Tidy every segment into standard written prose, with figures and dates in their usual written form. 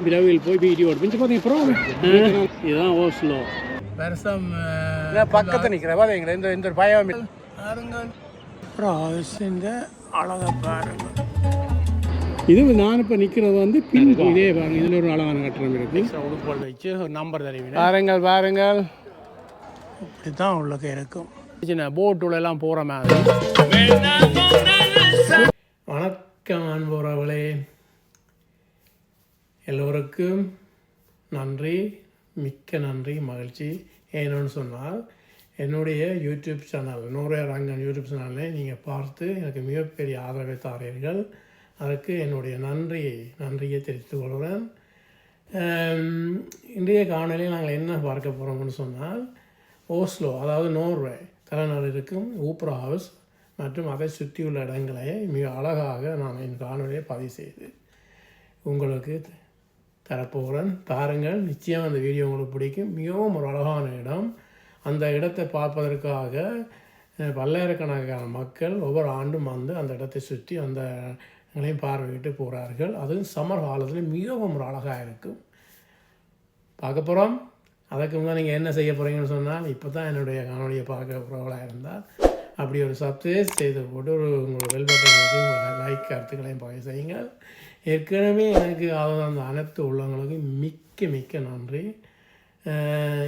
விரைவில் போய் வீடியோ எடுப்பேன் பார்த்தீங்க. இதுதான் ஓஸ்லோ வருஷம் பக்கத்தில் நிற்கிறேன் பார்த்தீங்களா. இந்த ஒரு பயம் பாருங்கள். அழகை பாருங்கள். இது நான் இப்போ நிற்கிறது வந்து பின் இதே பாருங்கள். இதில் ஒரு அழகான கட்டணம் இருக்குது. உடுப்போல் வச்சு ஒரு நம்பர் தருவீங்க. பாருங்கள் பாருங்கள், இப்படி தான் உள்ளக்க இருக்கும். சின்ன போட்டுலாம் போகிற மாதிரி. வணக்கம் அன்புறவுகளே, எல்லோருக்கும் நன்றி, மிக்க நன்றி, மகிழ்ச்சி. ஏன்னு சொன்னால் என்னுடைய யூடியூப் சேனல் நூறு ரங்கன் யூடியூப் சேனலை நீங்கள் பார்த்து எனக்கு மிகப்பெரிய ஆதரவை தாரீர்கள். அதற்கு என்னுடைய நன்றியை தெரிவித்துக் கொள்கிறேன். இன்றைய காணொலியில் நாங்கள் என்ன பார்க்க போகிறோம்னு சொன்னால், ஓஸ்லோ அதாவது நோர்வே தலைநகர் இருக்கும் ஊப்ரா ஹவுஸ் மற்றும் அதை சுற்றியுள்ள இடங்களை மிக அழகாக நான் என் காணொலியை பதிவு செய்து உங்களுக்கு தரப்போகிறேன். பாருங்கள், நிச்சயம் அந்த வீடியோ உங்களுக்கு பிடிக்கும். மிகவும் ஒரு அழகான இடம். அந்த இடத்தை பார்ப்பதற்காக பல்லாயிரக்கணக்கான மக்கள் ஒவ்வொரு ஆண்டும் வந்து அந்த இடத்தை சுற்றி அந்த இடங்களையும் பார்வையிட்டு போகிறார்கள். அதுவும் சம்மர் காலத்தில் மிகவும் ஒரு அழகாக இருக்கும். பார்க்க போகிறோம். அதுக்கு முன்னாடி நீங்கள் என்ன செய்ய போகிறீங்கன்னு சொன்னால், இப்போ தான் என்னுடைய காணொலியை பார்க்க போகிறவங்களாக இருந்தால் அப்படி ஒரு சப்ஸ்கிரைப் செய்து போட்டு ஒரு உங்களோட பெல் பட்டன் வச்சு உங்கள் லைக் கருத்துக்களையும் பதிவு செய்யுங்கள். ஏற்கனவே எனக்கு அந்த அனைத்து உள்ளவங்களுக்கும் மிக்க மிக்க நன்றி.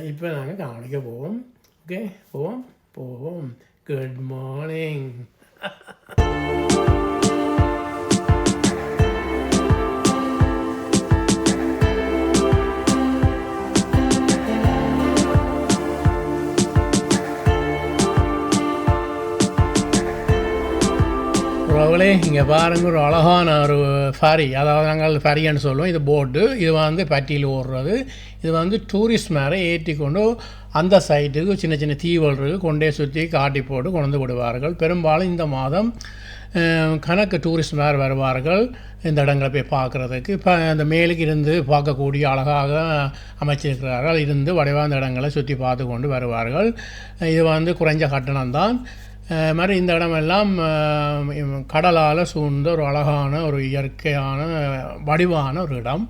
இப்போ நாங்கள் காணொலிக்க போவோம். ஓகே, போவோம். Good morning. அவங்களே இங்கே பாருங்கள், ஒரு அழகான ஒரு ஃபேரி, அதாவது நாங்கள் ஃபேரின்னு சொல்லுவோம். இது போட்டு, இது வந்து பட்டியில் ஓடுறது. இது வந்து டூரிஸ்ட் மேலே ஏற்றி கொண்டு அந்த சைட்டுக்கு சின்ன சின்ன தீவுகளுக்கு கொண்டே சுற்றி காட்டி போட்டு கொண்டு விடுவார்கள். பெரும்பாலும் இந்த மாதம் கணக்கு டூரிஸ்ட் மேலே வருவார்கள் இந்த இடங்களை போய் பார்க்குறதுக்கு. இப்போ அந்த மேலுக்கு இருந்து பார்க்கக்கூடிய அழகாக அமைச்சிருக்கிறார்கள். இருந்து வடிவாக அந்த இடங்களை சுற்றி பார்த்து கொண்டு வருவார்கள். இது வந்து குறைஞ்ச கட்டணம் தான். மாதிரி இந்த இடமெல்லாம் கடலால் சூழ்ந்த ஒரு அழகான ஒரு இயற்கையான வடிவான ஒரு இடம்.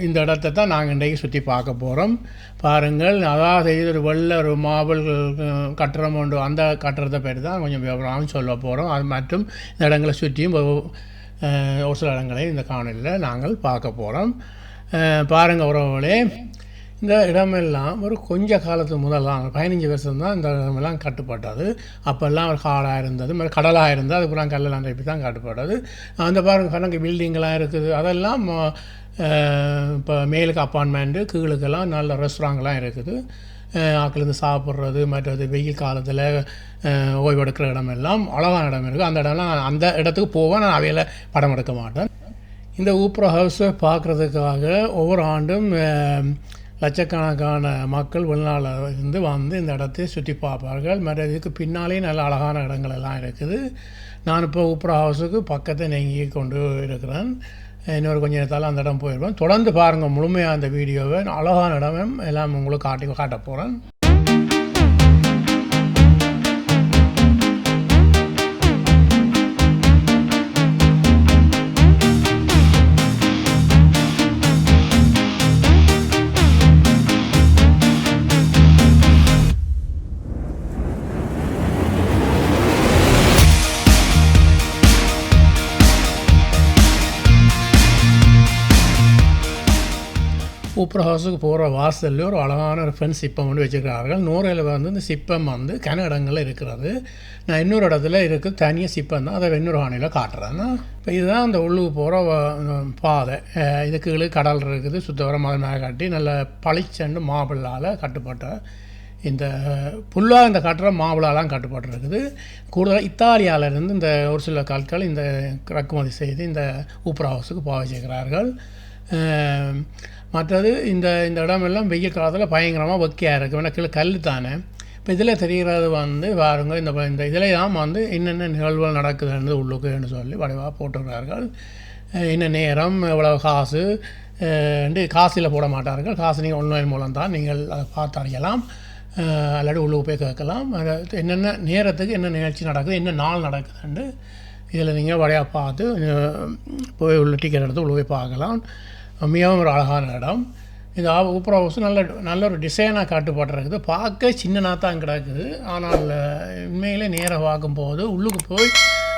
இந்த இடத்தை தான் நாங்கள் இன்றைக்கு சுற்றி பார்க்க போகிறோம். பாருங்கள், அதாவது ஒரு வெள்ளை ஒரு மார்பிள் கட்டடம் உண்டு. அந்த கட்டடத்தை பற்றி தான் கொஞ்சம் விவரமாக சொல்ல போகிறோம். அது மற்றும் இந்த இடங்களை சுற்றியும் ஒரு சில இடங்களை இந்த காணொலியில் நாங்கள் பார்க்க போகிறோம். பாருங்கள் உறவுகளே, இந்த இடமெல்லாம் ஒரு கொஞ்ச காலத்துக்கு முதலாம் 15 வருஷம் தான் இந்த இடமெல்லாம் கட்டுப்பட்டது. அப்போல்லாம் ஒரு காடாக இருந்தது, மாதிரி கடலாக இருந்தது. அதுக்கப்புறம் கல்லெல்லாம் இப்படி தான் கட்டுப்பட்டது. அந்த பாருங்கள் கணக்கு பில்டிங்கெலாம் இருக்குது. அதெல்லாம் இப்போ மேலுக்கு அப்பார்ட்மெண்ட்டு, கீழுக்கெல்லாம் நல்ல ரெஸ்டாரண்ட்லாம் இருக்குது. ஆக்கிலேருந்து சாப்பிட்றது, மற்றது வெயில் காலத்தில் ஓய்வெடுக்கிற இடமெல்லாம் அழகான இடம் இருக்குது. அந்த இடம்லாம் அந்த இடத்துக்கு போவேன். நான் அவையில் படம் எடுக்க மாட்டேன். இந்த ஊப்ரா ஹவுஸை பார்க்குறதுக்காக ஒவ்வொரு ஆண்டும் லட்சக்கணக்கான மக்கள் வெளிநாட்டில் இருந்து வந்து இந்த இடத்தை சுற்றி பார்ப்பார்கள். மற்ற இதுக்கு பின்னாலேயும் நல்ல அழகான இடங்கள் எல்லாம் இருக்குது. நான் இப்போ ஊப்ரா ஹவுஸுக்கு பக்கத்தை நெங்கி கொண்டு இருக்கிறேன். இன்னொரு கொஞ்சம் நேரத்தால் அந்த இடம் போயிடுவேன். தொடர்ந்து பாருங்கள் முழுமையாக அந்த வீடியோவை. அழகான இடம் எல்லாம் உங்களுக்கு காட்ட போகிறேன். ஊப்ரா ஹவுஸுக்கு போகிற வாசலில் ஒரு அழகான ஒரு ஃபென்ஸ் சிப்பம் வந்து வச்சுருக்கிறார்கள். நூறையில் வந்து இந்த சிப்பம் வந்து கன இடங்களில் இருக்கிறது. நான் இன்னொரு இடத்துல இருக்குது தனியாக சிப்பம் தான், அதை இன்னொரு ஆணையில் காட்டுறேன். இப்போ இதுதான் அந்த உள்ளுக்கு போகிற பாதை. இதுக்கு கடல் இருக்குது. சுத்தவரம் மேலே காட்டி நல்ல பளிச்சண்டு மாபிளால் கட்டுப்பட்ட இந்த ஃபுல்லாக இந்த கட்டுற மாபிளாலாம் கட்டுப்பட்டுருக்குது. கூடுதலாக இத்தாலியாவிலேருந்து இந்த ஒரு சில கற்கள் இந்த இறக்குமதி செய்து இந்த ஊப்ரா ஹவுஸுக்கு போக வச்சுக்கிறார்கள். மற்றது இந்த இடமெல்லாம் வெயில் காலத்தில் பயங்கரமாக வெக்கையாக இருக்குது. ஏன்னா கீழே கல் தானே. இப்போ இதில் தெரிகிறது வந்து பாருங்க, இந்த இதில் தான் வந்து என்னென்ன நிகழ்வுகள் நடக்குதுன்னு உள்ளுக்குன்னு சொல்லி வடிவாக போட்டுக்கிறார்கள். என்ன நேரம், எவ்வளவு காசு, காசில் போட மாட்டார்கள். காசு நீங்கள் ஆன்லைன் மூலம் தான் நீங்கள் அதை பார்த்து அறியலாம். அல்லாடி உள்ளுக்கு போய் கேட்கலாம். என்னென்ன நேரத்துக்கு என்ன நிகழ்ச்சி நடக்குது, என்ன நாள் நடக்குதுன்னு இதில் நீங்கள் வழியாக பார்த்து போய் உள்ள டிக்கெட் எடுத்து உள்ள போய் பார்க்கலாம். மிகவும் ஒரு அழகான இடம். இந்த ஊப்ரா ஹவுஸ் நல்ல ஒரு டிசைனாக காட்டுப்பட்டிருக்குது. பார்க்க சின்னதாக தான் கிடக்குது. ஆனால் உண்மையிலே நேராக பார்க்கும்போது உள்ளுக்கு போய்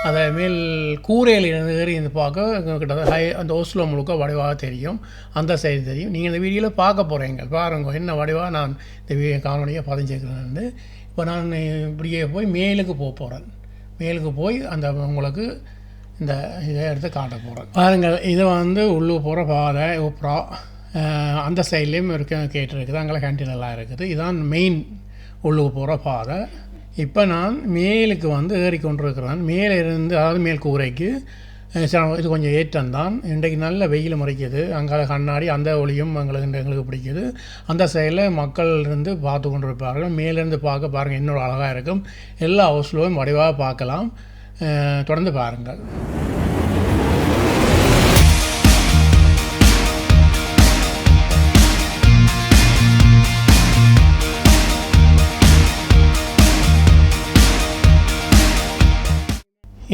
அதை மேல் கூரையில் ஏறி இந்த பார்க்க கிட்டத்தட்ட அந்த ஓஸ்லோ முழுக்க வடிவாக தெரியும். அந்த சைடு தெரியும். நீங்கள் இந்த வீடியோவில் பார்க்க போகிறீங்க. பாருங்க என்ன வடிவாக நான் இந்த காணொலியை பதிஞ்சிருக்கிறேன். இப்போ நான் இப்படியே போய் மேலுக்கு போகிறேன். மேலுக்கு போய் அந்த உங்களுக்கு இந்த இதை எடுத்து காட்ட போகிறேன். பாருங்கள், இது உள்ளுக்கு போகிற பாதை ஊப்ரா. அந்த சைட்லேயும் கேட்டிருக்குது. அங்கே கேன்டீனெல்லாம் இருக்குது. இதுதான் மெயின் உள்ளுக்கு போகிற பாதை. இப்போ நான் மேலுக்கு ஏறிக்கொண்டிருக்கிறேன். மேலே இருந்து, அதாவது மேல் கூரைக்கு இது கொஞ்சம் ஏற்றம்தான். இன்றைக்கு நல்ல வெயில் முறைக்குது. அங்கே கண்ணாடி அந்த ஒளியும் எங்களுக்கு பிடிக்குது. அந்த சைடில் மக்கள் இருந்து பார்த்து கொண்டு இருப்பார்கள். மேலேருந்து பார்க்க பாருங்கள், இன்னொரு அழகாக இருக்கும். எல்லா ஹவுஸ்லையும் வடிவாக பார்க்கலாம். தொடர்ந்து பாருங்கள்.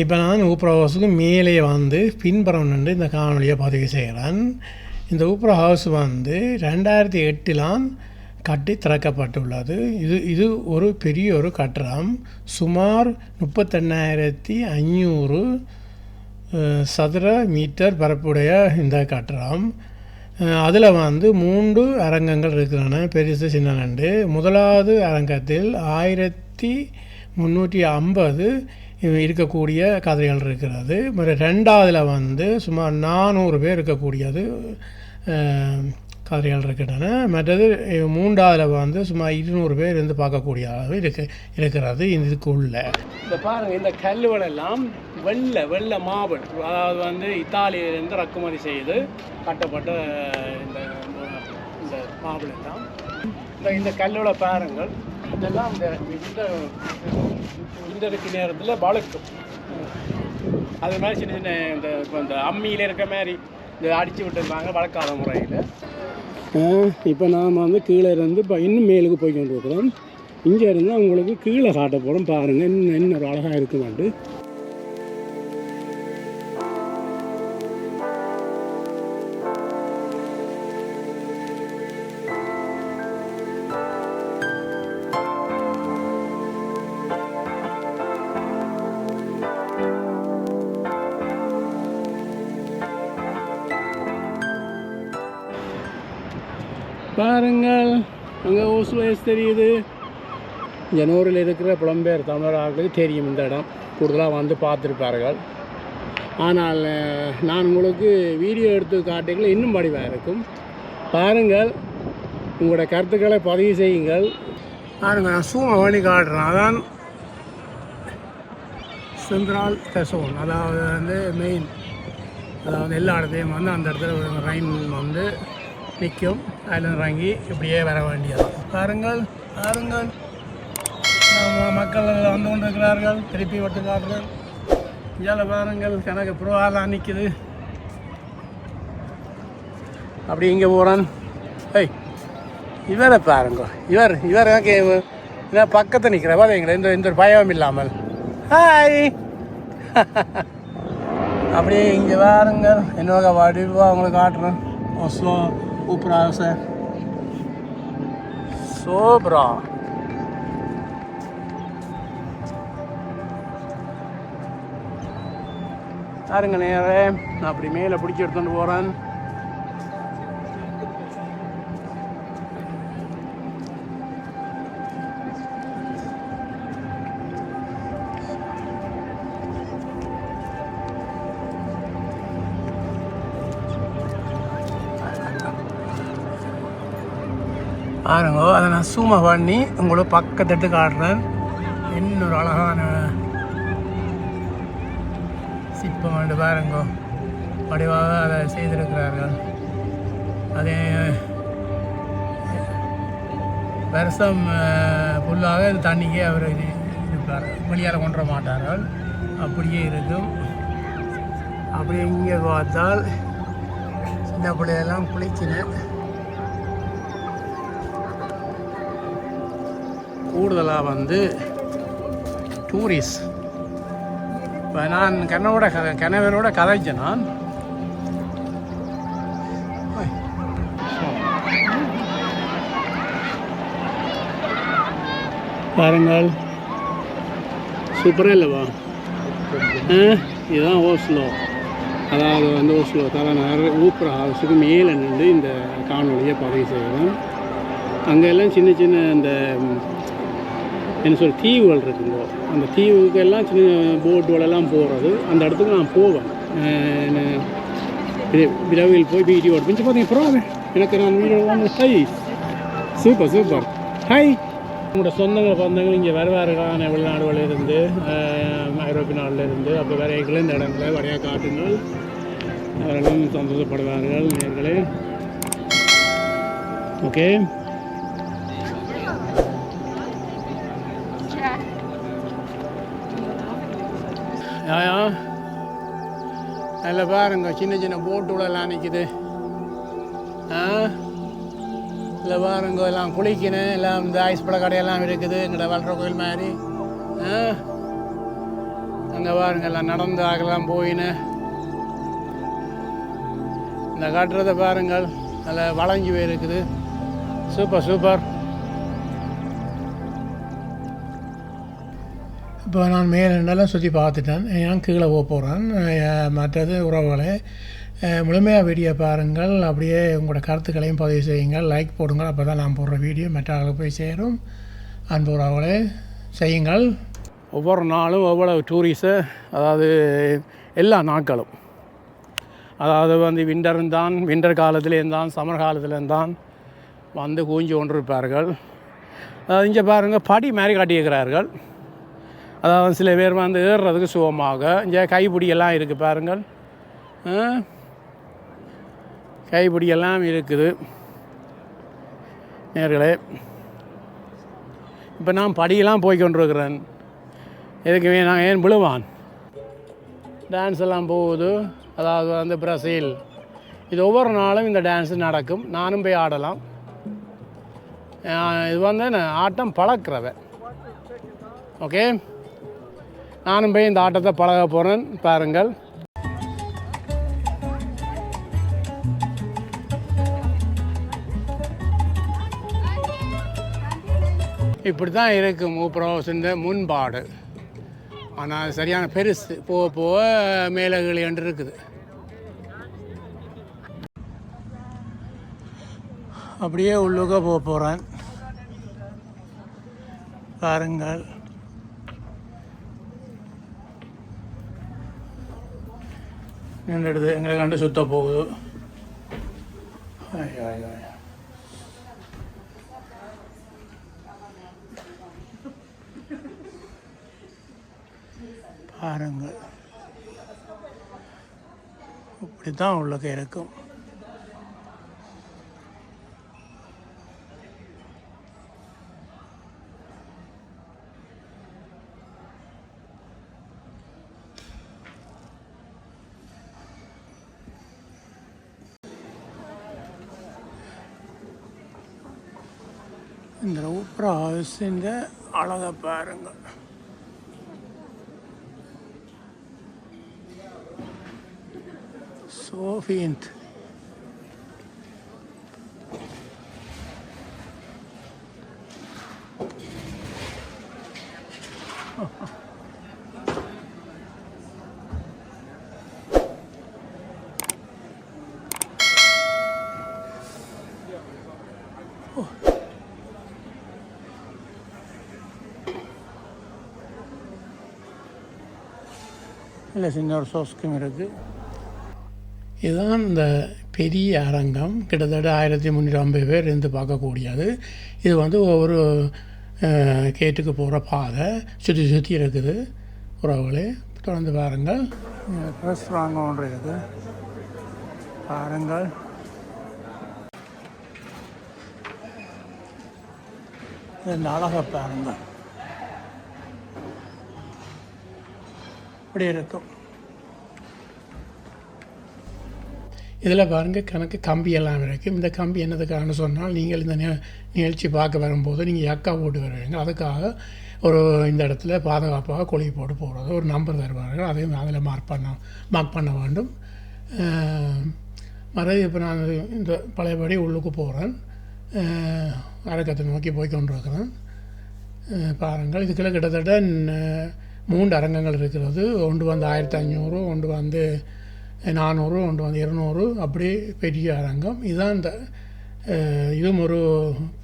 இப்போ நான் ஊப்ரா ஹவுஸுக்கு மேலே பின்புறம் நின்று இந்த காணொலியை பதிவு செய்கிறேன். இந்த ஊப்ரா ஹவுஸ் 2008 கட்டி திறக்கப்பட்டுள்ளது. இது ஒரு பெரிய ஒரு கட்டடம். சுமார் 38,500 சதுர மீட்டர் பரப்புடைய இந்த கட்டடம். அதில் 3 அரங்கங்கள் இருக்கிறன, பெருசு சின்ன. முதலாவது அரங்கத்தில் 1350 இருக்கக்கூடிய கதிரைகள் இருக்கிறது. ரெண்டாவதில் சுமார் 400 பேர் இருக்கக்கூடியது கதிரைகள் இருக்கின்றன. மற்றது மூன்றாவதில் சுமார் 200 பேர் இருந்து பார்க்கக்கூடிய அளவு இருக்கிறது. இதுக்குள்ள இந்த பாருங்கள், இந்த கல்லுகளெல்லாம் வெள்ளை மார்பிள், அதாவது இத்தாலியிலிருந்து இறக்குமதி செய்து கட்டப்பட்ட இந்த மார்பிள் எல்லாம். இந்த கல்லுகளை பாருங்கள், இதெல்லாம் இந்த இருக்க நேரத்தில் வழுக்கும். அது மாதிரி சின்ன சின்ன இந்த அம்மியில் இருக்க மாதிரி இந்த அடித்து விட்டுருந்தாங்க வழக்காத முறையில். இப்போ நாம் கீழே இருந்து இப்போ இன்னும் மேலுக்கு போய் கொண்டு இருக்கிறோம். இங்கே இருந்தால் உங்களுக்கு கீழே காட்ட போகிறோம். பாருங்கள் இன்னும் ஒரு அழகாக இருக்குமாண்டு. பாருங்கள், அங்கே ஓஸ்லோ தெரியுது. ஜனவரியில் இருக்கிற புலம்பெயர் தமிழர்களுக்கு தெரியும் இந்த இடம். கூடுதலாக பார்த்துருப்பார்கள். ஆனால் நான் உங்களுக்கு வீடியோ எடுத்து காட்டுகள் இன்னும் வடிவாக இருக்கும். பாருங்கள், உங்களோட கருத்துக்களை பதிவு செய்யுங்கள். பாருங்கள், நான் சூமை பண்ணி காட்டுறேன். அதான் சென்ட்ரல் ஸ்டேஷன், அதாவது மெயின், அதாவது எல்லா இடத்தையும் அந்த இடத்துல ட்ரெயின் நிற்கும். அதில் இறங்கி இப்படியே வர வேண்டியது. பாருங்கள் மக்கள் வந்து கொண்டு இருக்கிறார்கள். திருப்பி விட்டு காட்டுறேன். இதில் பாருங்கள், கணக்கு புரோவாலாம் நிற்குது. அப்படி இங்கே போகிறான். இவரை பாருங்க, இவர் எனக்கு பக்கத்தை நிற்கிற பாருங்களேன், இந்த ஒரு பயம் இல்லாமல். ஹாய் அப்படியே இங்கே பாருங்கள், என்னோட வடிவாக அவங்களுக்கு காட்டுறேன். ஓஸ்லோ ஊப்ரா ஹவுஸ் சூப்பரா. பாருங்க, நேரே நான் அப்படி மேலே பிடிச்சி எடுத்துகிட்டு போகிறேன். பாருங்க, அதை நான் சூமை பண்ணி உங்களுக்கு பக்கத்தட்டு காட்டுறேன். இன்னொரு அழகான சிற்பம் வந்து பாருங்க, வடிவாக அதை செய்திருக்கிறார்கள். அதே வருஷம் ஃபுல்லாக இது தண்ணிக்கே அவர் இருப்பார், வெளியால் கொண்டு வர மாட்டார்கள். அப்படியே இருக்கும். அப்படியே இங்கே பார்த்தால் சின்ன பிள்ளையெல்லாம் குளிச்சினேன். கூடுதலாக டூரிஸ்ட். இப்போ நான் கணவனோட கதைச்சேன். நான் பாருங்கள், சூப்பராக இல்லைவா? இதுதான் ஓஸ்லோ. அதாவது வந்து ஓஸ்லோ தலைநகர் ஊப்ரா ஹவுஸுக்கு மேலே நின்று இந்த காணொலியை பதிவு செய்யணும். அங்கே எல்லாம் சின்ன சின்ன அந்த என்ன சொல் தீவுகள் இருக்குங்கோ. அந்த தீவுக்கு எல்லாம் சின்ன போட்டுகளெல்லாம் போகிறது. அந்த இடத்துக்கு நான் போவேன். விரைவில் போய் வீடியோ எடுத்து பார்த்தீங்க. அப்புறம் எனக்கு நான் video high super super high. உங்களோட சொந்தங்கள் பந்தங்கள் இங்கே வருவார்களான வெளிநாடுகளிலிருந்து, ஐரோப்பிய நாட்டிலிருந்து. அப்போ வரைகளை இந்த இடங்களை வரையாக காட்டுங்கள். அவர்களும் சந்தோஷப்படுவார்கள் நேர்களே. ஓகே, அதில் பாருங்க சின்ன சின்ன போட்டுகளெல்லாம் நிற்கிது. இல்லை பாருங்க எல்லாம் குளிக்கணும். எல்லாம் இந்த ஐஸ் பட கடையெல்லாம் இருக்குது எங்கள்ட வளர்ற கோயில் மாதிரி. அங்கே பாருங்க எல்லாம் நடந்து ஆகலாம் போயின்னு இந்த காட்டுறதை பாருங்கள். அதில் வளைஞ்சி போயிருக்குது. Super super. இப்போ நான் மேலெல்லாம் சுற்றி பார்த்துட்டேன். நான் கீழே போக போகிறேன். மற்றது உறவுகளை முழுமையாக வீடியோ பாருங்கள். அப்படியே உங்களோட கருத்துக்களையும் பதிவு செய்யுங்கள். லைக் போடுங்கள். அப்போ தான் நான் போடுற வீடியோ மற்றவர்களுக்கு போய் சேரும். அன்பு உறவுகளை செய்யுங்கள். ஒவ்வொரு நாளும் ஒவ்வொரு டூரிஸ்ட்டு, அதாவது எல்லா நாட்களும், அதாவது வந்து விண்டர் காலத்துலேருந்தான் சம்மர் காலத்துலேருந்தான் வந்து கூஞ்சி கொண்டிருப்பார்கள். அதாவது இங்கே பாருங்கள் படி மாதிரி காட்டியிருக்கிறார்கள். அதாவது சில பேர் வந்து ஏறுறதுக்கு சுகமாக. இங்கே கைப்பிடியெல்லாம் இருக்குது பாருங்கள். கைப்பிடியெல்லாம் இருக்குது நேர்களே. இப்போ நான் படியெல்லாம் போய்கொண்டிருக்கிறேன். எதுக்குமே நான் ஏன் விழுவான். டான்ஸ் எல்லாம் போகுது. அதாவது வந்து பிரசீல். இது ஒவ்வொரு நாளும் இந்த டான்ஸு நடக்கும். நானும் போய் ஆடலாம். இது வந்து ஆட்டம் பழக்கிறவன். ஓகே, நானும் போய் இந்த ஆட்டத்தை பழக போகிறேன் பாருங்கள். இப்படி தான் இருக்கும் ஊப்ரா ஹவுஸின் முன்பாடு. ஆனால் சரியான பெருசு. போக போக மேலே கீழே இருக்குது. அப்படியே உள்ளுக்க போக போகிறேன் பாருங்கள். நின்றுடுது. எங்களை கண்டு சுத்த போகுது. பாருங்கள், இப்படி தான் உள்ளக்க இருக்கும். இந்த ஊப்ரா ஹவுஸின் அழகை பாருங்கள். சோஃபியன்ட் இல்லை சின்ன ஒரு சோஸ்கும் இருக்குது. இதுதான் இந்த பெரிய அரங்கம். கிட்டத்தட்ட 1350 பேர் இருந்து பார்க்கக்கூடியது. இது வந்து ஒவ்வொரு கேட்டுக்கு போகிற பாதை சுற்றி சுற்றி இருக்குது. உறவுகளே தொடர்ந்து பாருங்கள். ரெஸ்டாரண்ட் ஒன்று இருக்குது பாருங்கள். இந்த அழகை பாருங்கள். இப்படி இருக்கும். இதில் பாருங்கள் கணக்கு கம்பியெல்லாம் இருக்குது. இந்த கம்பி என்னதுக்காகனு சொன்னால், நீங்கள் இந்த நிகழ்ச்சி பார்க்க வரும்போது நீங்கள் யக்கா போட்டு வருவீங்க. அதுக்காக ஒரு இந்த இடத்துல பாதுகாப்பாக கொழி போட்டு போகிறது ஒரு நம்பர் தருவார்கள். அதையும் அதில் மார்க் பண்ண வேண்டும். மறுபடி இப்போ நான் இந்த பழையபடி உள்ளுக்கு போகிறேன். அரக்கத்தை நோக்கி போய் கொண்டிருக்கிறேன். பாருங்கள். இதுக்குள்ள கிட்டத்தட்ட 3 அரங்கங்கள் இருக்கிறது. ஒன்று வந்து 1500, ஒன்று வந்து 400, ஒன்று வந்து 200, அப்படி பெரிய அரங்கம். இதுதான் இந்த இதுவும் ஒரு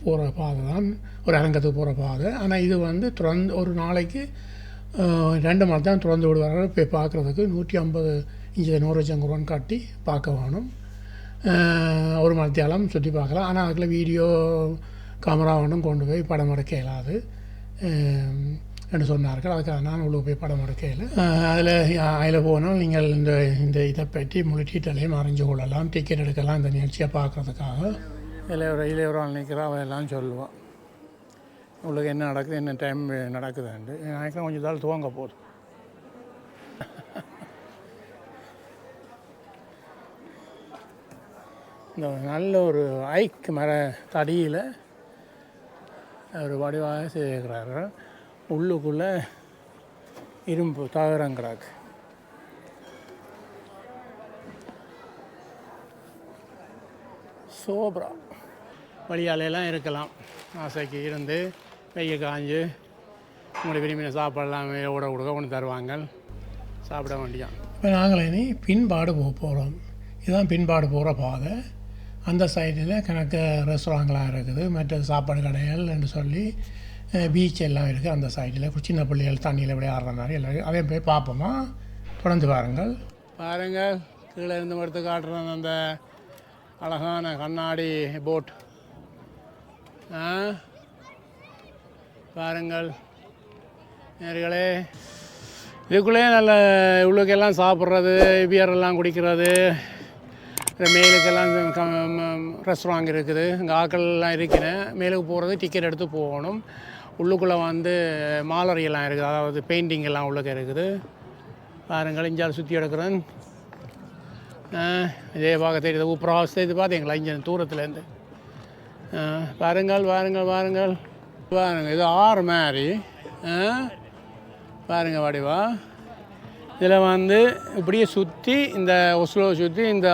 போகிற பாதை தான், ஒரு அரங்கத்துக்கு போகிற பாதை. ஆனால் இது வந்து ஒரு நாளைக்கு 2 மணி தான் திறந்து விடுவார்கள். போய் பார்க்குறதுக்கு 150 இன்ச்சு 100 லட்சம் ரூபான்னு கட்டி பார்க்க வேணும். ஒரு மணித்தியாலம் சுற்றி பார்க்கலாம். ஆனால் அதுக்குள்ள வீடியோ கேமரா ஒன்றும் கொண்டு போய் படம் எடுக்க இயலாது என்று சொன்னார்கள். அதுக்காக நான் உள்ள போய் படம் எடுக்கையில் அதில் போனால் நீங்கள் இந்த இதை பற்றி முழு டீட்டெயிலையும் அறிஞ்சு கொள்ளலாம். டிக்கெட் எடுக்கலாம் இந்த நிகழ்ச்சியை பார்க்குறதுக்காக. இதில் ஒரு ஆள் நிற்கிறா, அவெல்லாம் சொல்லுவான் உங்களுக்கு என்ன நடக்குது, என்ன டைம் நடக்குதுன்ட்டு. நினைக்கிறேன் கொஞ்சம் நாள் துவங்க போகுது. இந்த நல்ல ஒரு ஐக் மர தடியில் ஒரு வடிவாக செய்கிறார்கள். உள்ளுக்குள்ளே இரும்பு தகரங்கிறாங்க. சோப்ரா வழியாலையெல்லாம் இருக்கலாம். ஆசைக்கு இருந்து வெய்ய காஞ்சு உங்களுக்கு விரும்பின சாப்பாடெல்லாம் ஓட கொடுக்க கொண்டு தருவாங்க, சாப்பிட வேண்டியான். இப்போ நாங்கள் இனி பின்பாடு போகிறோம். இதுதான் பின்பாடு போகிற பாதை. அந்த சைடில் கணக்கு ரெஸ்டாரண்ட்லாம் இருக்குது, மற்ற சாப்பாடு கடைகள் என்று சொல்லி பீச் எல்லாம் இருக்குது. அந்த சைடில் சின்ன பிள்ளைகள் தண்ணியில் விளையாடுற மாதிரி எல்லாம் அதையும் போய் பார்ப்போமா. தொடர்ந்து பாருங்கள். கீழே இருந்து எடுத்து காட்டுறோம் அந்த அழகான கண்ணாடி போட். பாருங்கள் நேர்களே, இதுக்குள்ளே நல்ல உள்ளுக்கெல்லாம் சாப்பிட்றது, பியரெல்லாம் குடிக்கிறது, மேலுக்கெல்லாம் ரெஸ்டாரண்ட் இருக்குது. இங்கே ஆக்கள்லாம் இருக்கிறேன். மேலுக்கு போகிறது டிக்கெட் எடுத்து போகணும். உள்ளுக்குள்ளே வந்து மாலரியெல்லாம் இருக்குது, அதாவது பெயிண்டிங் எல்லாம் உள்ளுக்கு இருக்குது. பாருங்கள், இஞ்சால் சுற்றி எடுக்கிறேன். இதே பார்க்க தெரியுது உப்புறாவஸ்தை. இது பார்த்தீங்களா இங்கே தூரத்துலேருந்து? பாருங்கள் பாருங்கள் பாருங்கள் பாருங்கள், இது ஆறு மாதிரி பாருங்கள் வடிவா. இதில் வந்து இப்படியே சுற்றி இந்த ஒஸ்லோ சுற்றி இந்த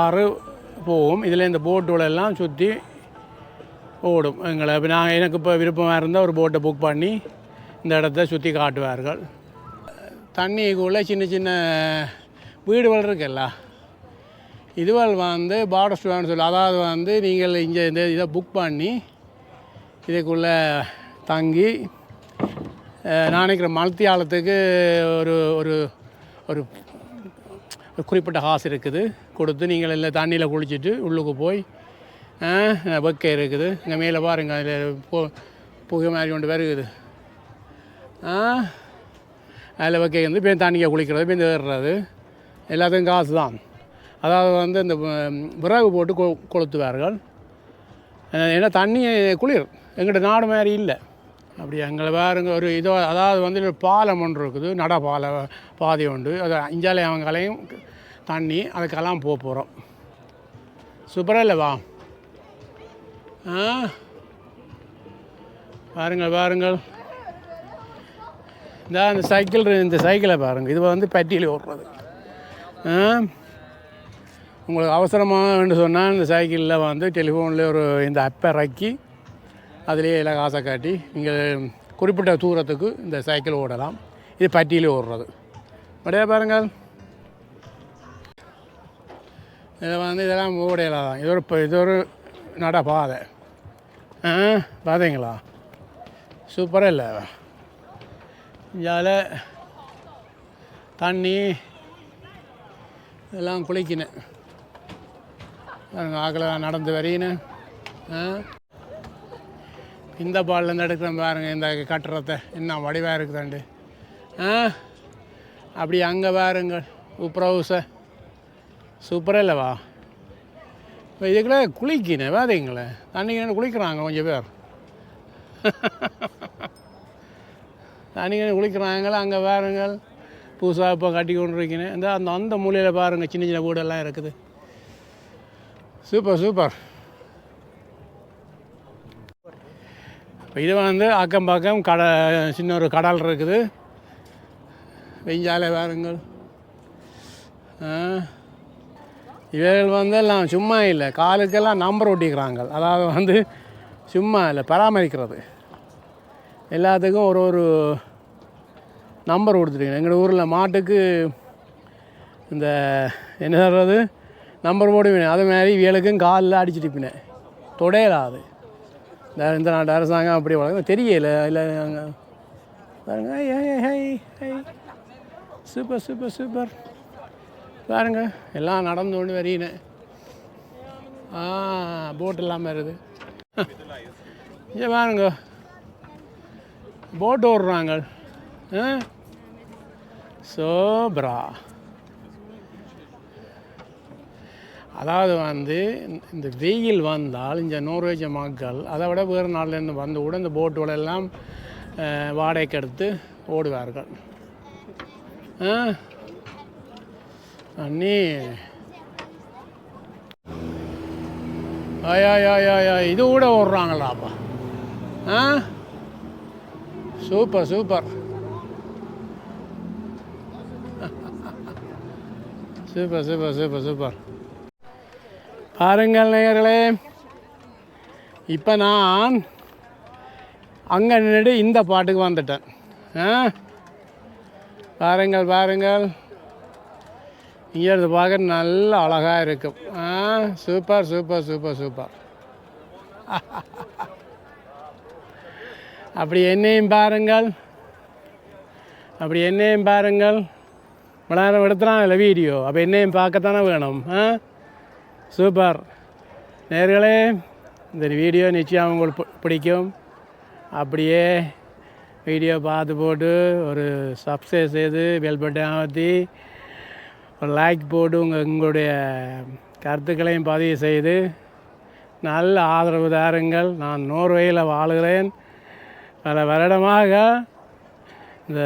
ஆறு போகும். இதில் இந்த போட்டுகளெல்லாம் சுற்றி ஓடும் எங்களை. இப்போ எனக்கு இப்போ விருப்பமாக இருந்தால் ஒரு போட்டை புக் பண்ணி இந்த இடத்த சுற்றி காட்டுவார்கள். தண்ணிக்குள்ளே சின்ன சின்ன வீடுகள் இருக்குல்ல, இதுவள் வந்து பார்டர் ஸ்டூடெண்ட் சொல்லி, அதாவது வந்து நீங்கள் இங்கே இந்த இதை புக் பண்ணி இதுக்குள்ளே தங்கி நான் நினைக்கிறேன் மல்த்தியாலத்துக்கு ஒரு ஒரு ஒரு குறிப்பிட்ட காசு இருக்குது கொடுத்து நீங்கள் இல்லை தண்ணியில் குளிச்சுட்டு உள்ளுக்கு போய் வெக்கை இருக்குது. இங்கே மேலே பாருங்கள், அதில் புகை மாதிரி கொண்டு வருகுது. அதில் வெக்கை வந்து இப்போ தண்ணியை குளிக்கிறது, இப்போ ஏறுறது எல்லாத்துக்கும் காசு தான். அதாவது வந்து இந்த விறகு போட்டு கொளுத்துவார்கள். ஏன்னா தண்ணி குளிர் எங்கிட்ட நாடு மாதிரி இல்லை. அப்படி எங்களை பாருங்க ஒரு இதோ, அதாவது வந்து பாலம் ஒன்று இருக்குது, பாதை உண்டு. அது இஞ்சாலே அவங்களையும் தண்ணி அதுக்கெல்லாம் போகிறோம். சூப்பராக இல்லைவா? பாருங்கள் பாருங்கள், இந்த சைக்கிளை பாருங்கள். இது வந்து பட்டியில் ஓடுறது. உங்களுக்கு அவசரமாக வேண்டு சொன்னால் இந்த சைக்கிளில் வந்து டெலிஃபோனில் ஒரு இந்த அப்பை இறக்கி அதிலே எல்லாம் காசை காட்டி நீங்கள் குறிப்பிட்ட தூரத்துக்கு இந்த சைக்கிள் ஓடலாம். இது பட்டியில் ஓடுறது. அப்படியே பாருங்கள், இதை வந்து இதெல்லாம் ஓடையலாம் தான். இது ஒரு நடப்பாதை. பார்த்தீங்களா? சூப்பராக இல்லை? இதில் தண்ணி இதெல்லாம் குளிக்கினேன். ஆக்களை நடந்து வரையினேன். இந்த பால்லேருந்து எடுக்கிறேன் பாருங்கள், இந்த கட்டுறத்தை என்ன வடிவாக இருக்குதாண்டு. அப்படி அங்கே பாருங்கள் உப்ரவுசை. சூப்பராக இல்லைவா? இப்போ இதுக்குள்ளே குளிக்கினேன் பார்த்தீங்களே, தண்ணிக்கு குளிக்கிறாங்க கொஞ்சம் பேர். தண்ணிக்கு குளிக்கிறாங்கள அங்கே பாருங்கள். புதுசாக இப்போ கட்டி கொண்டு இருக்கேன். இந்த அந்த மூலையில் பாருங்கள், சின்ன சின்ன வீடெல்லாம் இருக்குது. Super super. இப்போ இது வந்து அக்கம் பக்கம் சின்ன ஒரு கடல் இருக்குது. வெஞ்சாலே பாருங்கள். இவைகள் வந்து எல்லாம் சும்மா இல்லை, காலுக்கெல்லாம் நம்பர் ஒட்டிக்கிறாங்க. அதாவது வந்து சும்மா இல்லை, பராமரிக்கிறது. எல்லாத்துக்கும் ஒரு ஒரு நம்பர் கொடுத்துருக்கேன். எங்கள் ஊரில் மாட்டுக்கு இந்த என்ன சொல்கிறது நம்பர் போடுவேன், அது மாதிரி இவளுக்கும் காலில் அடிச்சுட்டுப்பினேன், தொடையலாது. இந்த நாட்டு அரசாங்கம் அப்படி வளர்க்க தெரியல. இல்லை நாங்கள் பாருங்க, சூப்பர் சூப்பர் சூப்பர் பாருங்க, எல்லாம் நடந்து கொண்டு வரீனேன். போட் இல்லாமல் இருக்குது. இங்கே பாருங்க, போட் ஓடுறாங்க. சோப்ரா. அதாவது வந்து இந்த வெயில் வந்தால் இந்த நோர்வேஜ மக்கள் அதை விட வேறு நாட்டிலேருந்து வந்து கூட இந்த போட்டுகளெல்லாம் வாடகைக்கு எடுத்து ஓடுவார்கள். அண்ணி இது கூட ஓடுறாங்களாப்பா. Super super super super super super. பாருங்கள் நேயர்களே, இப்போ நான் அங்கே நின்று இந்த பாட்டுக்கு வந்துட்டேன். பாருங்கள் பாருங்கள், இங்கே இருந்து பார்க்க நல்ல அழகாக இருக்கும். Super super super super. அப்படி என்னையும் பாருங்கள், அப்படி என்னையும் பாருங்கள். நேரம் எடுத்துறான் இல்லை வீடியோ, அப்போ என்னையும் பார்க்கத்தானே வேணும். சூப்பர் நேயர்களே, இந்த வீடியோ நிச்சயம் உங்களுக்கு பிடிக்கும். அப்படியே வீடியோ பார்த்து போட்டு ஒரு சப்ஸ்கிரைப் செய்து பெல் பட்டன் அமர்த்தி ஒரு லைக் போட்டு உங்களுடைய கருத்துக்களையும் பதிவு செய்து நல்ல ஆதரவு தாருங்கள். நான் நோர்வேயில் வாழுகிறேன். பல வருடமாக இந்த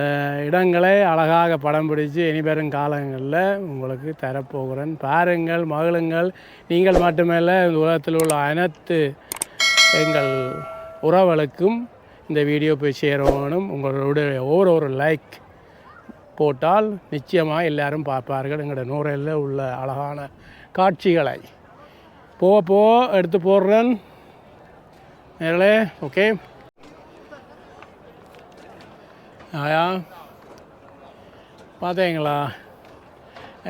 இடங்களை அழகாக படம் பிடிச்சி இனிவரும் காலங்களில் உங்களுக்கு தரப்போகிறேன். பாருங்கள், மகிழுங்கள். நீங்கள் மட்டுமல்ல, இந்த உலகத்தில் உள்ள அனைத்து எங்கள் உறவுகளுக்கும் இந்த வீடியோ போய் சேரணும். உங்களுடைய ஒரு லைக் போட்டால் நிச்சயமாக எல்லோரும் பார்ப்பார்கள் எங்களோட நூறையில் உள்ள அழகான காட்சிகளை. போக எடுத்து போடுறேன் நேரலே. ஓகே, பார்த்தீங்களா,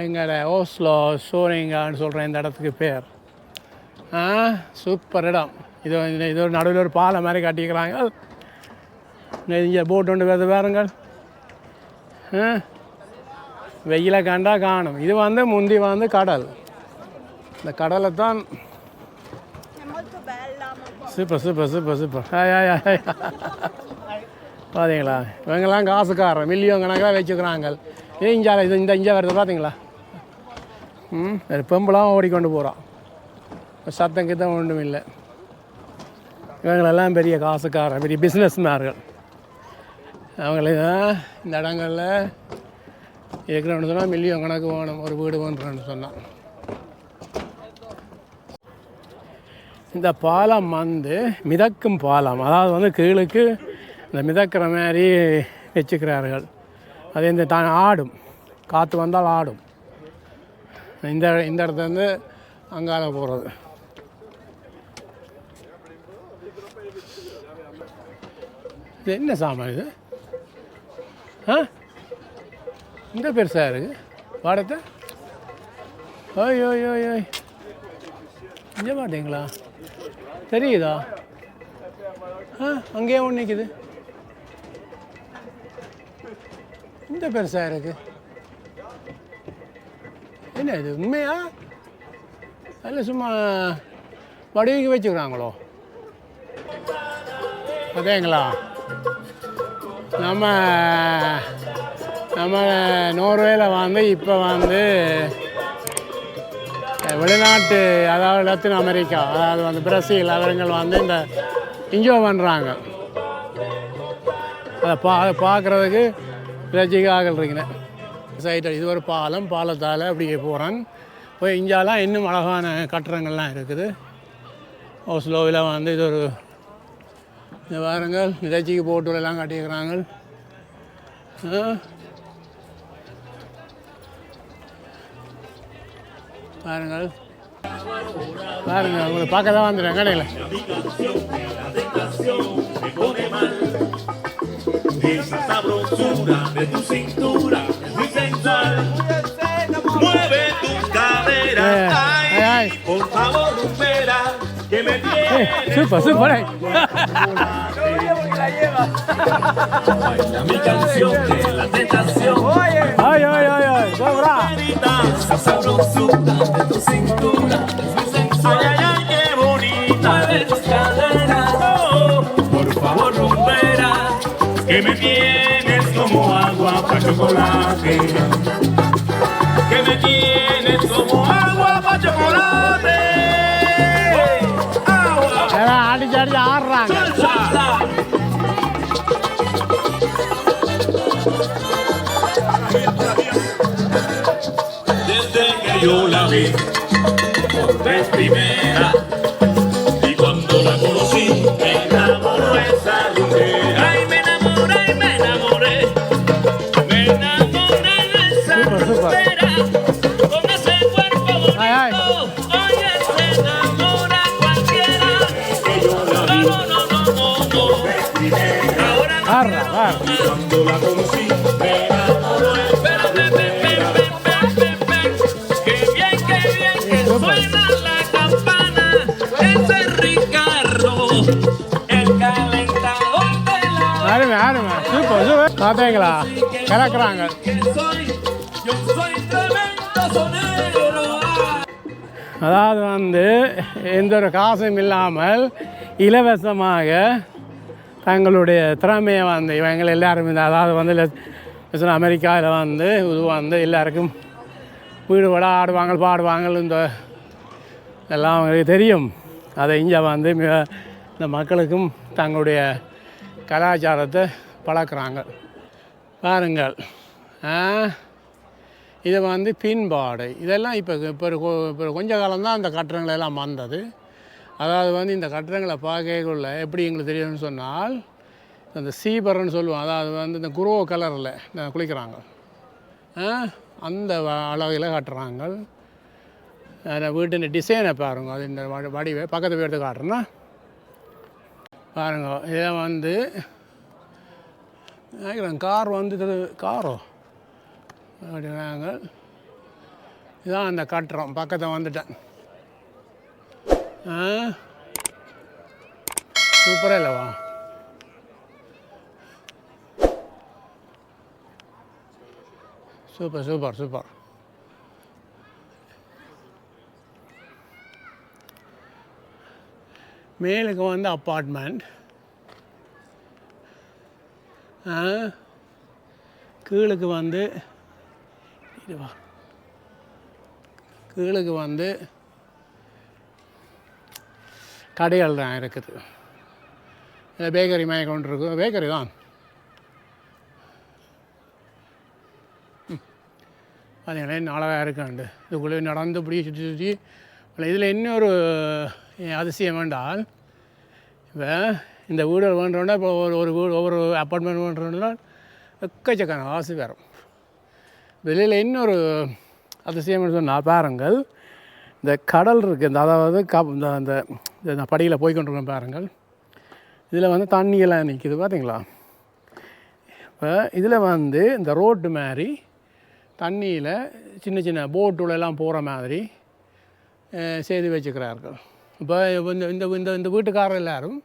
எங்களோட ஓஸ்லோ சோனிங்கான்னு சொல்கிறேன் இந்த இடத்துக்கு பேர். சூப்பர் இடம். இது ஒரு நடுவில் ஒரு பாலம் மாதிரி கட்டிக்கிறாங்க. இங்கே போட் ஒன்று வருது பாருங்கள். வெயிலை கண்டா காணும். இது வந்து முந்தி வந்து கடல். இந்த கடலை தான் சூப்பர் சூப்பர் சூப்பர் சூப்பர். பார்த்தீங்களா, இவங்கெல்லாம் காசுக்காரன், மில்லியன் கணக்காக வச்சுக்கிறாங்க. இது இந்த இங்கே வருது பார்த்தீங்களா. பெம்பெல்லாம் ஓடிக்கொண்டு போகிறான், சத்தம் கித்தம் ஒன்றும் இல்லை. இவங்களெல்லாம் பெரிய காசுக்காரன், பெரிய பிஸ்னஸ்மேன்கள். அவங்களுக்கு இந்த இடங்களில் இருக்கிறவன்னு சொன்னால் மில்லியன் கணக்கு வேணும், ஒரு வீடு வேணுன்னு சொன்னான். இந்த பாலம் வந்து மிதக்கும் பாலம். அதாவது வந்து கீழுக்கு இந்த மிதக்கிற மாதிரி வச்சுக்கிறார்கள். அது இந்த ஆடும், காற்று வந்தால் ஆடும். இந்த இடத்துலேருந்து அங்கால போகிறது. இது என்ன சாமான் இது? இந்த பெருசாக இருக்குது பாடத்தை. ஓய் இங்கே மாட்டீங்களா? தெரியுதா? அங்கேயே ஒன்று நிற்குது. இந்த பெருசாக இருக்குது. என்ன இது உண்மையா? அதில் சும்மா வடிவுக்கு வச்சுக்கிறாங்களோ? அதேங்களா, நம்ம நோர்வேயில் வந்து இப்போ வந்து வெளிநாட்டு, அதாவது லத்தீன் அமெரிக்கா, அதாவது வந்து பிரேசில், அவர்கள் வந்து இந்த என்ஜாய் பண்ணுறாங்க. அதை பார்க்குறதுக்கு ரசிகாக இருக்கிறேன். சைடு இது ஒரு பாலம், பாலத்தால் அப்படியே போகிறேன். போய் இங்கெல்லாம் இன்னும் அழகான கட்டடங்கள்லாம் இருக்குது. ஓஸ்லோவில் வந்து இது ஒரு இந்த வாரங்கள் நிகழ்ச்சிக்கு போட்டுலாம் கட்டியிருக்கிறாங்க. பாருங்கள், பாருங்க உங்களுக்கு பார்க்க தான் வந்துடுறேன் கடையில். Esa sabrosura de tu cintura es muy sensual. Mueve tu cadera, ay, por favor, espera, que me tienes. Súper. Baila mi canción de la tentación. Ay, sobra. Esa sabrosura de tu cintura es muy sensual. Ay, qué bonita de tus caderas. Oh, por favor, rumbera, que me tienes como agua para chocolate. Que me tienes como agua para chocolate. Agua. அடிச்சு ஆடுறாங்க. Salsa. Desde que yo la vi por vez primera y cuando la conocí me enamoró esa rumbera. Ay, me enamoré de esa rumbera con ese cuerpo bonito. Oye, se enamora cualquiera. Que yo la vi no. Ahora Arra. cuando la conocí me enamoró esa rumbera. Qué bien que suena la campana. Ese es Ricardo, el calentador de la அருமை super பார்த்தீங்களா கலக்குறாங்க. que soy. Yo soy tremendo sonero. அதாவது வந்து எந்த ஒரு காசும் இல்லாமல் இலவசமாக தங்களுடைய திறமையை வந்து இவங்க எல்லாரும் அதாவது வந்து அமெரிக்காவில் வந்து இது வந்து எல்லாருக்கும் வீடு விட ஆடுவாங்க பாடுவாங்க. எல்லாம் அவங்களுக்கு தெரியும். அதை இங்கே வந்து இந்த மக்களுக்கும் தங்களுடைய கலாச்சாரத்தை பழக்கிறாங்க. பாருங்கள், இது வந்து பின்பாடு. இதெல்லாம் இப்போ கொஞ்ச காலம்தான் அந்த கட்டடங்கள் எல்லாம் வந்தது. அதாவது வந்து இந்த கட்டடங்களை பார்க்கக்குள்ள எப்படி எங்களுக்கு தெரியும்னு சொன்னால், அந்த சீபர்ன்னு சொல்லுவோம். அதாவது வந்து இந்த குரோ கலரில் குளிக்கிறாங்க, அந்த அழகில் காட்டுறாங்க. வீட்டின் டிசைனை பாருங்க. அது இந்த வடிவை பக்கத்து போய் எடுத்து காட்டுறேன்னா பாருங்க. இதை வந்து நினைக்கிறேன் கார் வந்து காரோ அப்படின்னாங்க. இதுதான் அந்த கட்டுறோம். பக்கத்தை வந்துட்டேன். சூப்பராக இல்லைவா? சூப்பர். மேலுக்கு வந்து அப்பார்ட்மெண்ட், கீழுக்கு வந்து கடைகள் தான் இருக்குது. பேக்கரி மாதிரி கொண்டு இருக்கும். பேக்கரி தான். பார்த்தீங்களா என்ன அழகாக இருக்காண்டு. இதுக்குள்ளே நடந்து இப்படி சுற்றி இதில் இன்னொரு அதிசயம் வேண்டால், இப்போ இந்த வீடுகள் வேண்டோன்னா இப்போ ஒவ்வொரு அப்பார்ட்மெண்ட் வேண்டோன்னா எக்கச்சக்கான காசு வரும். வெளியில் இன்னொரு அதிசயம்னு சொன்னால் பாருங்கள், இந்த கடல் இருக்குது. அதாவது இந்த படியில் போய்கொண்டிருக்கோம் பாருங்கள். இதில் வந்து தண்ணியெல்லாம் நிற்கிது பார்த்தீங்களா? இப்போ இதில் வந்து இந்த ரோட்டு மாதிரி தண்ணியில் சின்ன போட்டுலெல்லாம் போகிற மாதிரி செய்து வச்சுக்கிறார்கள். இப்போ இந்த வீட்டுக்காரர் எல்லோரும்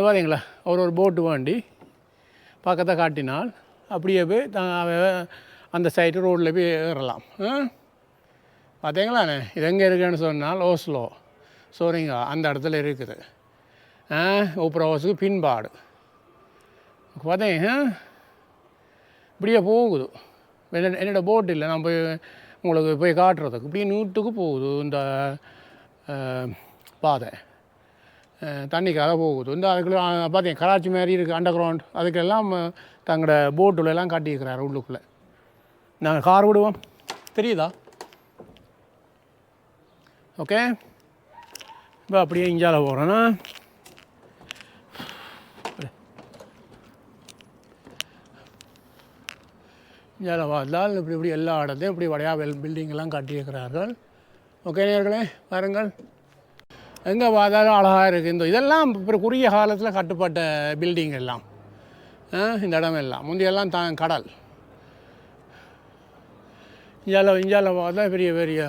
பார்த்தீங்களா ஒரு போட்டு வேண்டி பக்கத்தை காட்டினால் அப்படியே போய் அந்த சைடு ரோட்டில் போய் ஏறலாம். பார்த்தீங்களாண்ணே, இது எங்கே இருக்குதுன்னு சொன்னால் ஓஸ்லோ சோரிங்கா அந்த இடத்துல இருக்குது. ஓப்ரா ஹவுஸுக்கு பின்பாடு பார்த்தீங்க இப்படியே போகுது. என்னோட போட் இல்லை, நான் போய் உங்களுக்கு போய் காட்டுறதுக்கு இப்படியே நூற்றுக்கு போகுது. இந்த பாதை தண்ணிக்காக போகுது. இந்த அதுக்குள்ளே பார்த்தீங்க கராச்சி மாதிரி இருக்குது அண்டர் கிரவுண்ட். அதுக்கெல்லாம் தங்களோட போட்டுலெல்லாம் காட்டியிருக்கிறார் உள்ளுக்குள்ளே. நாங்கள் கார் விடுவோம், தெரியுதா? ஓகே, இப்போ அப்படியே இஞ்சால போகிறோன்னா இந்தியாவில் பார்த்தால் இப்படி எல்லா இடத்தையும் இப்படி வடையா பில்டிங்கெல்லாம் கட்டியிருக்கிறார்கள். ஓகே நேயர்களே பாருங்கள், எங்கே பார்த்தாலும் அழகாக இருக்குது. இதெல்லாம் இப்போ குறுகிய காலத்தில் கட்டுப்பட்ட பில்டிங் எல்லாம். இந்த இடம் எல்லாம் முந்தையெல்லாம் கடல். இந்தியாவில் பார்த்தா பெரிய பெரிய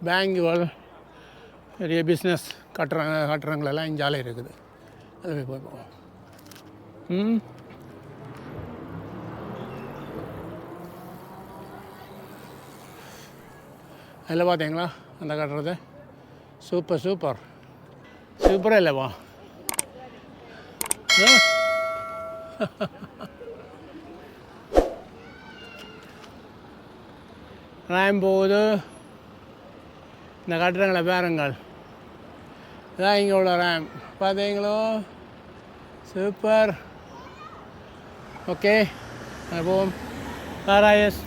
பேங்குகள், பெரிய பிஸ்னஸ் கட்டுறங்களெல்லாம் இந்தியாவில் இருக்குது. அதில் போய் பார்ப்போம். அதில் பார்த்தீங்களா அந்த கட்டுறது? சூப்பர் சூப்பர் சூப்பராக இல்லைவா? ரேம் போகுது. இந்த கட்டுறங்களை பாருங்கள், இதான் இங்கே உள்ள ரேம் பார்த்தீங்களோ? சூப்பர். ஓகே போவோம். பாராயஸ்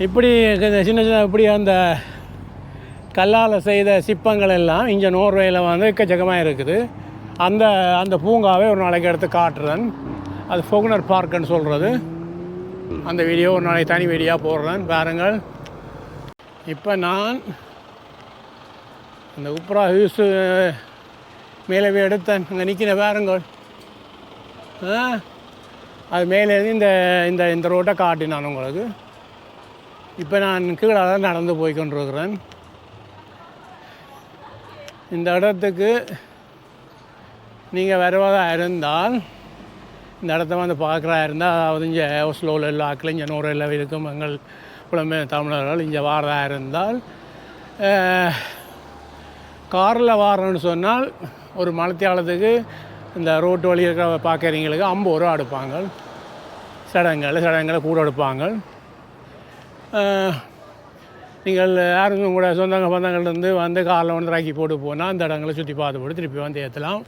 இப்படி சின்ன சின்ன இப்படி அந்த கல்லால் செய்த சிற்பங்கள் எல்லாம் இங்கே நோர்வேயில் வந்து எக்கச்சக்கமாக இருக்குது. அந்த அந்த பூங்காவே ஒரு நாளைக்கு எடுத்து காட்டுறேன். அது ஃபோக்னர் பார்க்குன்னு சொல்கிறது. அந்த வீடியோ ஒரு நாளைக்கு தனி வீடியோவாக போடுறேன், பாருங்கள். இப்போ நான் அந்த உப்ரா ஹியூஸு மேலே எடுத்தேன். அங்கே நிற்கிற பாருங்கள். அது மேலே இந்த இந்த இந்த ரோட்டை காட்டினான் உங்களுக்கு. இப்போ நான் கீழே நடந்து போய் கொண்டிருக்கிறேன். இந்த இடத்துக்கு நீங்கள் வருவதாக இருந்தால், இந்த இடத்த வந்து பார்க்குறா இருந்தால், அதாவது இங்கே ஓஸ்லோவில் எல்லா ஆக்கள் இங்கே நோரெல்லாம் இருக்கும் எங்கள் புலம்பெயர் தமிழர்கள் இங்கே வாரதா இருந்தால், காரில் வாரன்னு சொன்னால் ஒரு மலத்தியாலத்துக்கு இந்த ரோட்டு வழி இருக்கிற பார்க்குறீங்களுக்கு 50 ரூபா எடுப்பாங்க. சடங்களை கூட எடுப்பாங்க. நீங்கள் யாரும் கூட சொந்தங்க பந்தங்கள்லேருந்து வந்து காரில் வந்து ராக்கி போட்டு போனால் அந்த இடங்களை சுற்றி பார்த்து போட்டு திருப்பி வந்து ஏற்றலாம்.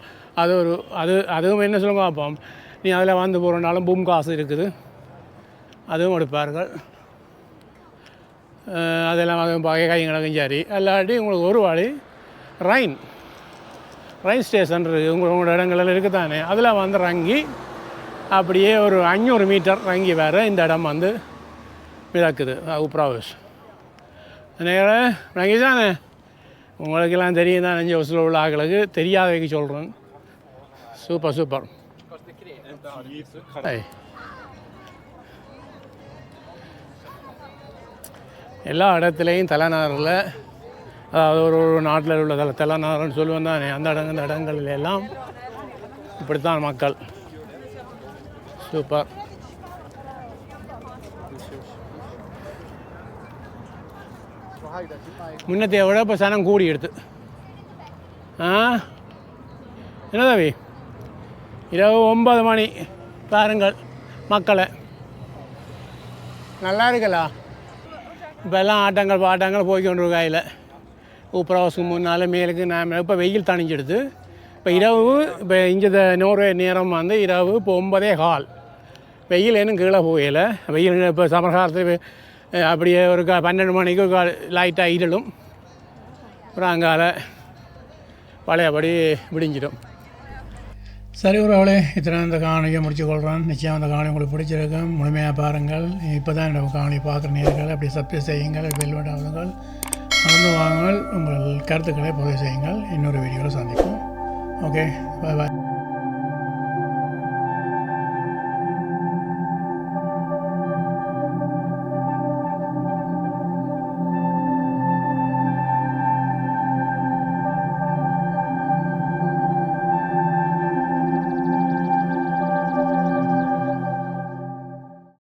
அதுவும் என்ன சொல்லுங்க பார்ப்போம். நீ அதில் வந்து போகிறனாலும் பூம் காசு இருக்குது, அதுவும் எடுப்பார்கள். அதெல்லாம் அதுவும் கைங்களுக்கும் சரி. இல்லாட்டி உங்களுக்கு ஒரு வழி ரயின் ஸ்டேஷன் இருக்குது உங்களோட இடங்களில் இருக்குது தானே, அதில் வந்து இறங்கி அப்படியே ஒரு 500 மீட்டர் இறங்கி வேறு இந்த இடம் வந்து மிதக்குது. உப்ராவஸ் நேரம் இறங்கி தானே. உங்களுக்கெல்லாம் தெரியும் தான், 5 வருஷத்தில் உள்ள ஆக்களுக்கு தெரியாதவைக்கு சொல்கிறேன். Super super. எல்லா இடத்துலையும் தலைநகரில், அதாவது ஒரு நாட்டில் உள்ள தலைநகர்னு சொல்லுவேன் தானே, அந்த இடங்களில் எல்லாம் இப்படித்தான் மக்கள். சூப்பர். முன்னத்தைய விட இப்போ சனம் கூடி எடுத்து. என்ன தவி, இரவு 9 மணி பாருங்கள் மக்களை. நல்லா இருக்குல்ல? இப்போ எல்லாம் ஆட்டங்கள் பாட்டங்கள் போய்கொண்டு கையில். உப்ராவஸுக்கு முன்னால் மேலுக்கு நான் இப்போ வெயில் தணிஞ்சிடுது. இப்போ இரவு, இப்போ இங்கே நோர்வே நேரம் வந்து இரவு இப்போ 9:15. வெயில் இன்னும் கீழே போகல. வெயில் இப்போ சமர் காலத்தில் அப்படியே ஒரு 12 மணிக்கு லைட்டாக இருளும், அப்புறம் அங்கால பழையபடி விடிஞ்சிடும். சரி உறவுகளே, இத்தனை இந்த காணொலியை முடிச்சுக்கொள்கிறேன். நிச்சயம் அந்த காணொலி உங்களுக்கு பிடிச்சிருக்கும். முழுமையாக பாருங்கள். இப்போ தான் என்னோட காணொலி பார்க்குற நேர்கள் அப்படி சப்ஸ்கிரைப் செய்யுங்கள், பெல் பட்டன் மறந்து வாங்குங்கள். உங்கள் கருத்துக்களை பதிவு செய்யுங்கள். இன்னொரு வீடியோவில் சந்திப்போம். ஓகே, பாய் பாய்.